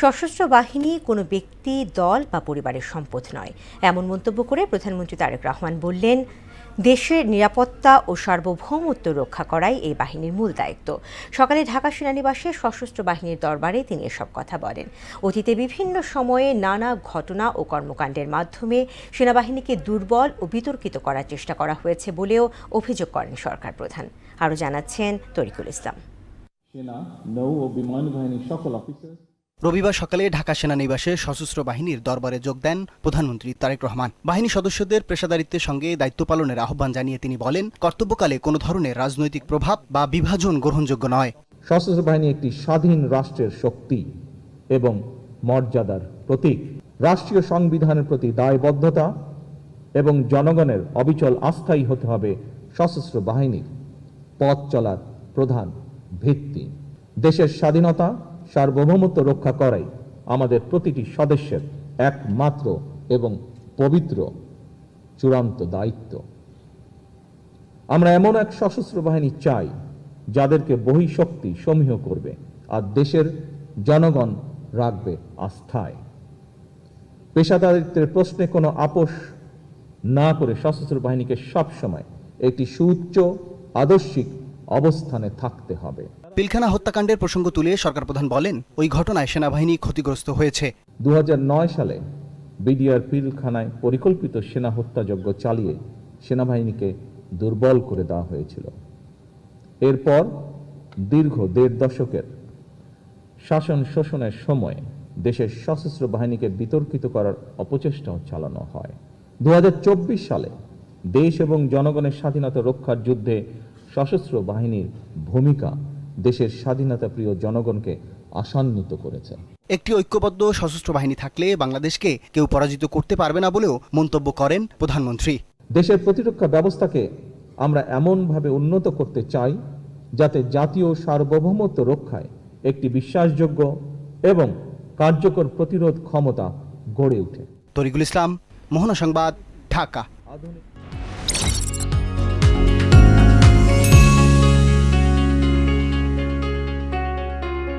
সশস্ত্র বাহিনী কোনো ব্যক্তি, দল বা পরিবারের সম্পদ নয়, এমন মন্তব্য করে প্রধানমন্ত্রী তারেক রহমান বললেন, দেশের নিরাপত্তা ও সার্বভৌমত্ব রক্ষা করাই এই বাহিনীর মূল দায়িত্ব। সকালে ঢাকা সেনানিবাসে সশস্ত্র বাহিনীর দরবারে তিনি এসব কথা বলেন। অতীতে বিভিন্ন সময়ে নানা ঘটনা ও কর্মকাণ্ডের মাধ্যমে সেনাবাহিনীকে দুর্বল ও বিতর্কিত করার চেষ্টা করা হয়েছে বলেও অভিযোগ করেন সরকার প্রধান। আরও জানাচ্ছেন তরিকুল ইসলাম। সেনা, নৌ ও বিমান বাহিনীর সকল অফিসার রবিবার সকালে ঢাকা সেনানিবাসে সশস্ত্র বাহিনীর দরবারে যোগ দেন প্রধানমন্ত্রী তারেক রহমান। বাহিনী সদস্যদের পেশাদারিত্বের সঙ্গে দায়িত্ব পালনের আহ্বান জানিয়ে তিনি বলেন, কর্তব্যকালে কোনো ধরনের রাজনৈতিক প্রভাব বা বিভাজন গ্রহণযোগ্য নয়। সশস্ত্র বাহিনী একটি স্বাধীন রাষ্ট্রের শক্তি এবং মর্যাদার প্রতীক। রাষ্ট্রীয় সংবিধানের প্রতি দায়বদ্ধতা এবং জনগণের অবিচল আস্থাই হতে হবে সশস্ত্র বাহিনীর পথ চলার প্রধান ভিত্তি। দেশের স্বাধীনতা, সার্বভৌমত্ব রক্ষা করাই আমাদের প্রতিটি সদস্যের একমাত্র এবং পবিত্র চূড়ান্ত দায়িত্ব। আমরা এমন এক সশস্ত্র বাহিনী চাই যাদেরকে বহিঃশক্তি সমীহ করবে আর দেশের জনগণ রাখবে আস্থায়। পেশাদারিত্বের প্রশ্নে কোনো আপোষ না করে সশস্ত্র বাহিনীকে সবসময় একটি সুউচ্চ আদর্শিক অবস্থানে থাকতে হবে। পিলখানা হত্যাকাণ্ডের প্রসঙ্গ তুলে সরকার প্রধান বলেন, ওই ঘটনায় সেনাবাহিনী ক্ষতিগ্রস্ত হয়েছে। 2009 সালে বিডিআর পিলখানায় পরিকল্পিত সেনা হত্যাযজ্ঞ চালিয়ে সেনাবাহিনীকে দুর্বল করে দেওয়া হয়েছিল। এরপর দীর্ঘ 1.5 দশকের শাসন শোষণের সময় দেশের সশস্ত্র বাহিনীকে বিতর্কিত করার অপচেষ্টাও চালানো হয়। 2024 সালে দেশ এবং জনগণের স্বাধীনতা রক্ষার যুদ্ধে সশস্ত্র বাহিনীর ভূমিকা দেশের স্বাধীনতা প্রিয় জনগণকে আশান্বিত করেছে। একটি ঐক্যবদ্ধ সশস্ত্র বাহিনী থাকলে বাংলাদেশকে কেউ পরাজিত করতে পারবে না বলেও মন্তব্য করেন প্রধানমন্ত্রী। দেশের প্রতিরক্ষা ব্যবস্থাকে আমরা এমনভাবে উন্নত করতে চাই যাতে জাতীয় সার্বভৌমত্ব রক্ষায় একটি বিশ্বাসযোগ্য এবং কার্যকর প্রতিরোধ ক্ষমতা গড়ে ওঠে। তরিকুল ইসলাম, মোহনা সংবাদ, ঢাকা।